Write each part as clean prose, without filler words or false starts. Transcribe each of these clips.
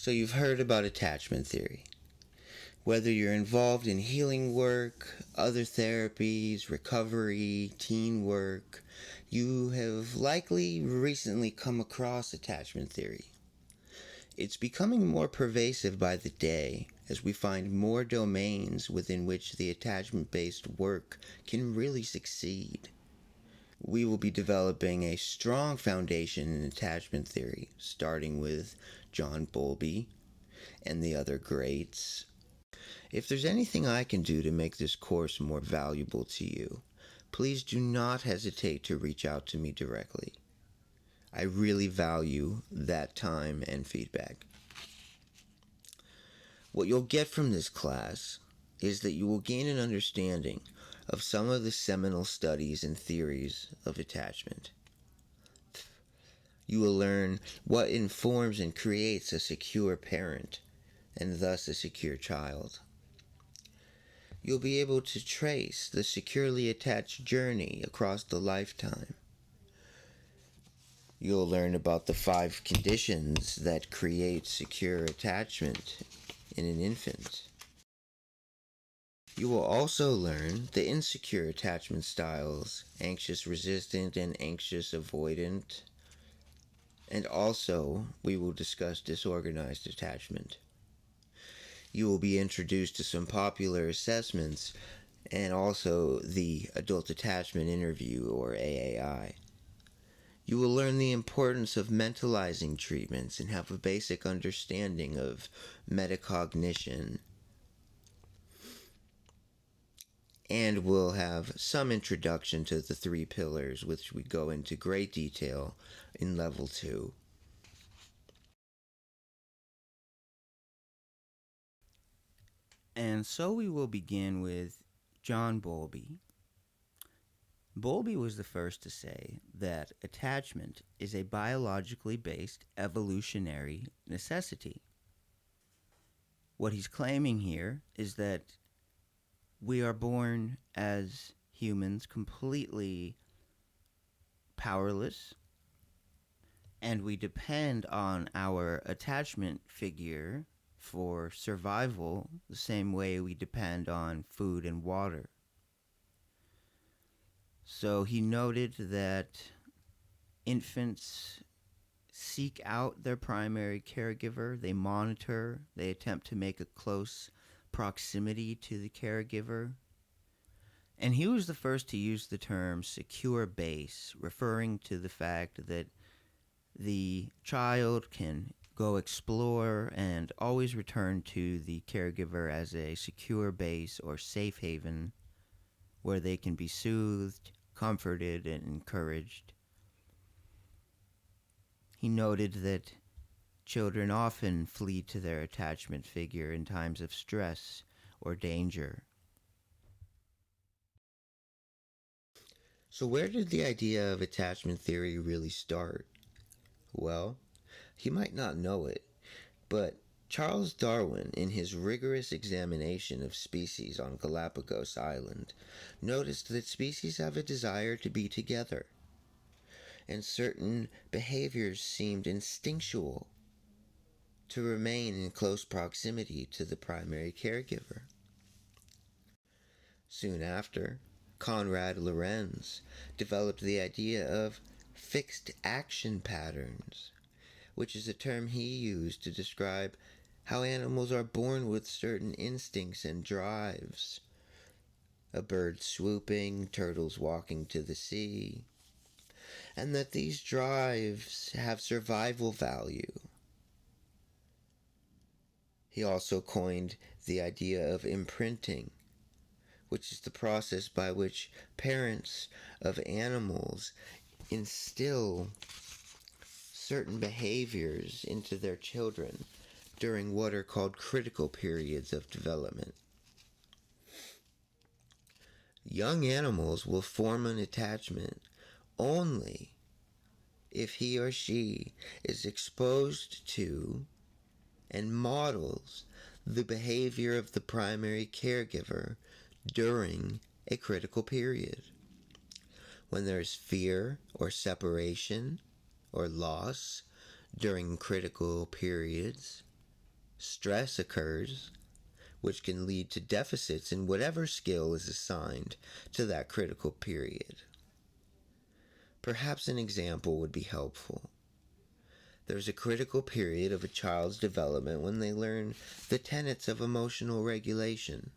So you've heard about attachment theory. Whether you're involved in healing work, other therapies, recovery, teen work, you have likely recently come across attachment theory. It's becoming more pervasive by the day as we find more domains within which the attachment-based work can really succeed. We will be developing a strong foundation in attachment theory, starting with John Bolby and the other greats. If there's anything I can do to make this course more valuable to you, please do not hesitate to reach out to me directly. I really value that time and feedback. What you'll get from this class is that you will gain an understanding of some of the seminal studies and theories of attachment. You will learn what informs and creates a secure parent, and thus a secure child. You'll be able to trace the securely attached journey across the lifetime. You'll learn about the 5 conditions that create secure attachment in an infant. You will also learn the insecure attachment styles, anxious resistant and anxious avoidant. And also, we will discuss disorganized attachment. You will be introduced to some popular assessments and also the Adult Attachment Interview, or AAI. You will learn the importance of mentalizing treatments and have a basic understanding of metacognition. And we'll have some introduction to the 3 pillars, which we go into great detail in Level 2. And so we will begin with John Bolby. Bolby was the first to say that attachment is a biologically based evolutionary necessity. What he's claiming here is that we are born as humans completely powerless, and we depend on our attachment figure for survival the same way we depend on food and water. So he noted that infants seek out their primary caregiver, they monitor, they attempt to make a close proximity to the caregiver. And he was the first to use the term secure base, referring to the fact that the child can go explore and always return to the caregiver as a secure base or safe haven where they can be soothed, comforted, and encouraged. He noted that children often flee to their attachment figure in times of stress or danger. So where did the idea of attachment theory really start? Well, you might not know it, but Charles Darwin, in his rigorous examination of species on Galapagos Island, noticed that species have a desire to be together, and certain behaviors seemed instinctual to remain in close proximity to the primary caregiver. Soon after, Konrad Lorenz developed the idea of fixed action patterns, which is a term he used to describe how animals are born with certain instincts and drives. A bird swooping, turtles walking to the sea, and that these drives have survival value. He also coined the idea of imprinting, which is the process by which parents of animals instill certain behaviors into their children during what are called critical periods of development. Young animals will form an attachment only if he or she is exposed to and models the behavior of the primary caregiver during a critical period. When there is fear or separation or loss during critical periods, Stress occurs, which can lead to deficits in whatever skill is assigned to that critical period. Perhaps an example would be helpful. There's a critical period of a child's development when they learn the tenets of emotional regulation.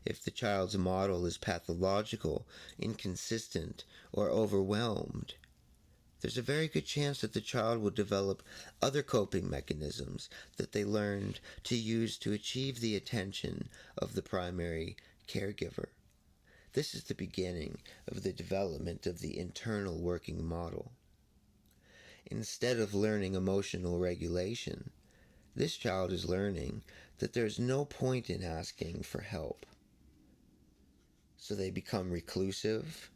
If the child's model is pathological, inconsistent, or overwhelmed, there's a very good chance that the child will develop other coping mechanisms that they learned to use to achieve the attention of the primary caregiver. This is the beginning of the development of the internal working model. Instead of learning emotional regulation, this child is learning that there's no point in asking for help. So they become reclusive.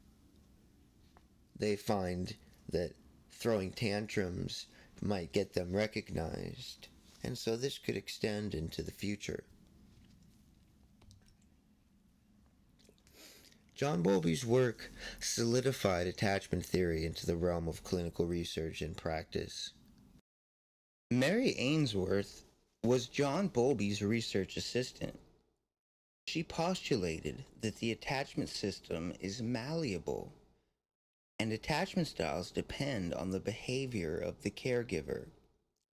They find that throwing tantrums might get them recognized, and so this could extend into the future. John Bolby's work solidified attachment theory into the realm of clinical research and practice. Mary Ainsworth was John Bolby's research assistant. She postulated that the attachment system is malleable, and attachment styles depend on the behavior of the caregiver.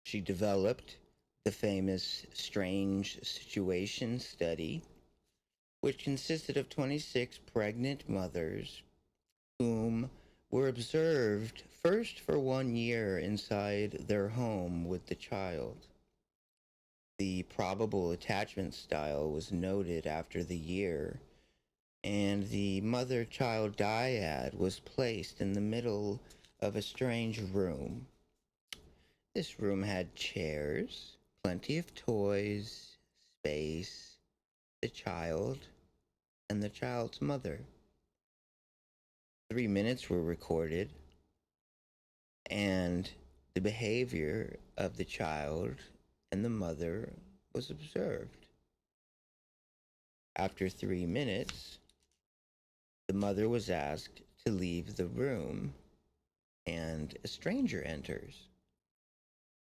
She developed the famous strange situation study, which consisted of 26 pregnant mothers whom were observed first for 1 year inside their home with the child. The probable attachment style was noted after the year, and the mother-child dyad was placed in the middle of a strange room. This room had chairs, plenty of toys, space, the child, and the child's mother. 3 minutes were recorded, and the behavior of the child and the mother was observed. After 3 minutes, the mother was asked to leave the room, and a stranger enters.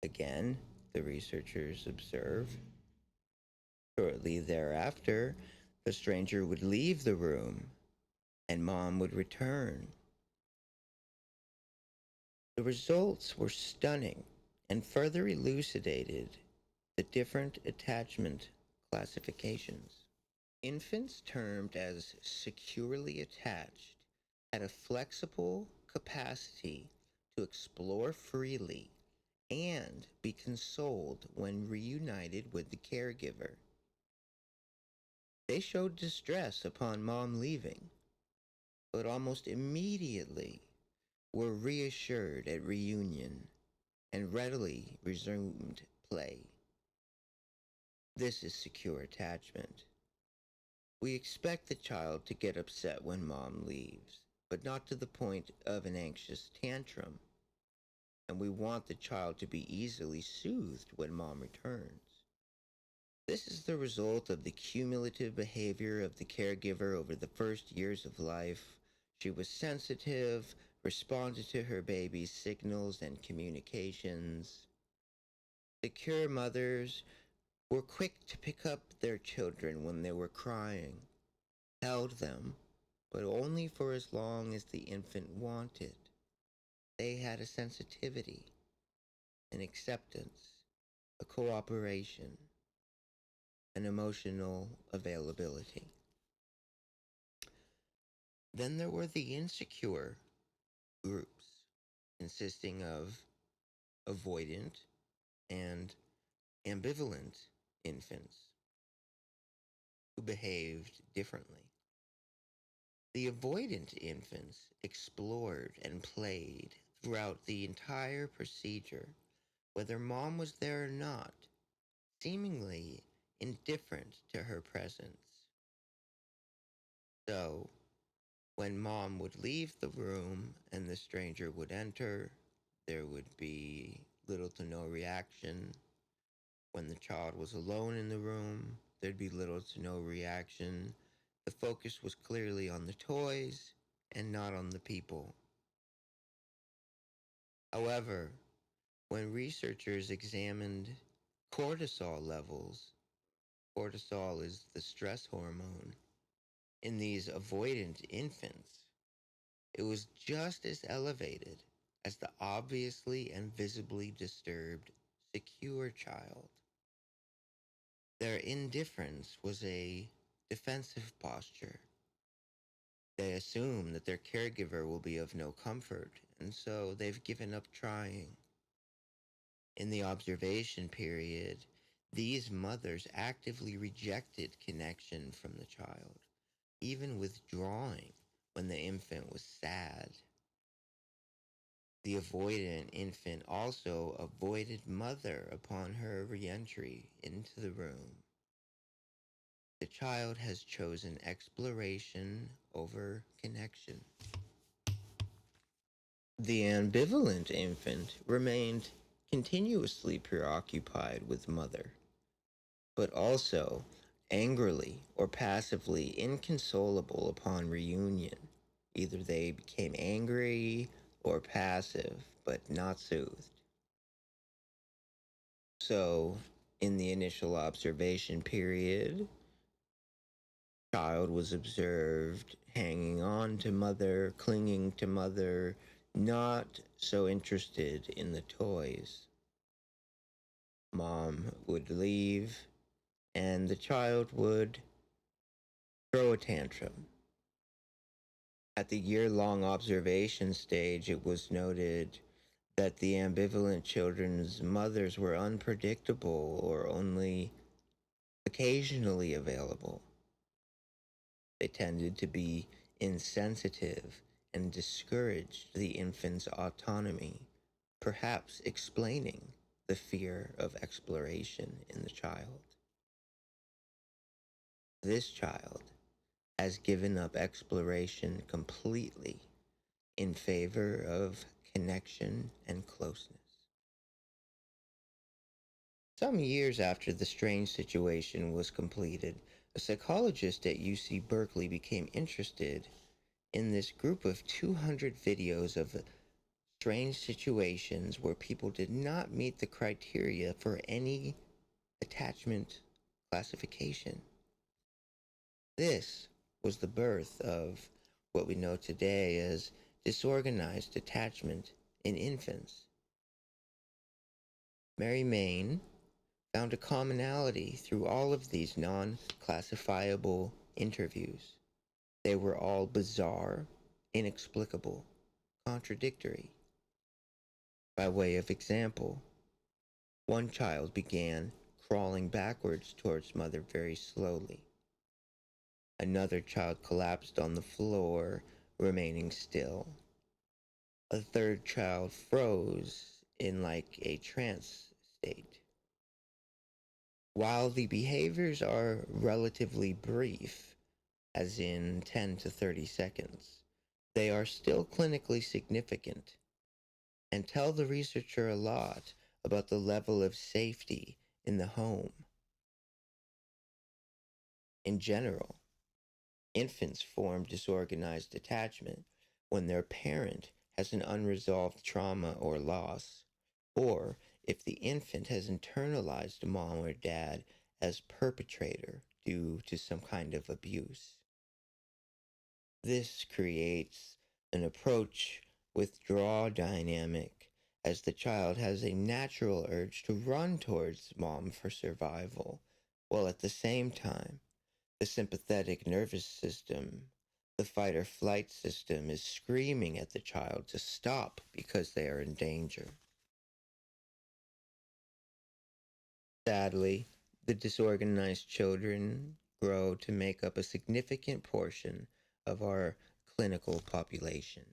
Again, the researchers observe. Shortly thereafter, the stranger would leave the room, and mom would return. The results were stunning and further elucidated the different attachment classifications. Infants termed as securely attached had a flexible capacity to explore freely and be consoled when reunited with the caregiver. They showed distress upon mom leaving, but almost immediately were reassured at reunion and readily resumed play. This is secure attachment. We expect the child to get upset when mom leaves, but not to the point of an anxious tantrum. And we want the child to be easily soothed when mom returns. This is the result of the cumulative behavior of the caregiver over the first years of life. She was sensitive, responded to her baby's signals and communications. Secure mothers were quick to pick up their children when they were crying, held them, but only for as long as the infant wanted. They had a sensitivity, an acceptance, a cooperation, an emotional availability. Then there were the insecure groups, consisting of avoidant and ambivalent infants who behaved differently. The avoidant infants explored and played throughout the entire procedure, whether mom was there or not, seemingly indifferent to her presence. So, when mom would leave the room and the stranger would enter, there would be little to no reaction. When the child was alone in the room, there'd be little to no reaction. The focus was clearly on the toys and not on the people. However, when researchers examined Cortisol levels, cortisol is the stress hormone, in these avoidant infants, it was just as elevated as the obviously and visibly disturbed secure child. Their indifference was a defensive posture. They assume that their caregiver will be of no comfort, and so they've given up trying. In the observation period, these mothers actively rejected connection from the child, even withdrawing when the infant was sad. The avoidant infant also avoided mother upon her reentry into the room. The child has chosen exploration over connection. The ambivalent infant remained continuously preoccupied with mother, but also angrily or passively inconsolable upon reunion. Either they became angry or passive, but not soothed. So, in the initial observation period, child was observed hanging on to mother, clinging to mother, not so interested in the toys. Mom would leave, and the child would throw a tantrum. At the year-long observation stage, it was noted that the ambivalent children's mothers were unpredictable or only occasionally available. They tended to be insensitive and discouraged the infant's autonomy, perhaps explaining the fear of exploration in the child. This child has given up exploration completely in favor of connection and closeness. Some years after the strange situation was completed, a psychologist at UC Berkeley became interested in this group of 200 videos of strange situations where people did not meet the criteria for any attachment classification. This was the birth of what we know today as disorganized attachment in infants. Mary Main found a commonality through all of these non-classifiable interviews. They were all bizarre, inexplicable, contradictory. By way of example, one child began crawling backwards towards mother very slowly. Another child collapsed on the floor, remaining still. A third child froze in like a trance state. While the behaviors are relatively brief, as in 10 to 30 seconds, they are still clinically significant and tell the researcher a lot about the level of safety in the home. In general, infants form disorganized attachment when their parent has an unresolved trauma or loss, or if the infant has internalized mom or dad as perpetrator due to some kind of abuse. This creates an approach withdraw dynamic as the child has a natural urge to run towards mom for survival, while at the same time, the sympathetic nervous system, the fight or flight system, is screaming at the child to stop because they are in danger. Sadly, the disorganized children grow to make up a significant portion of our clinical population.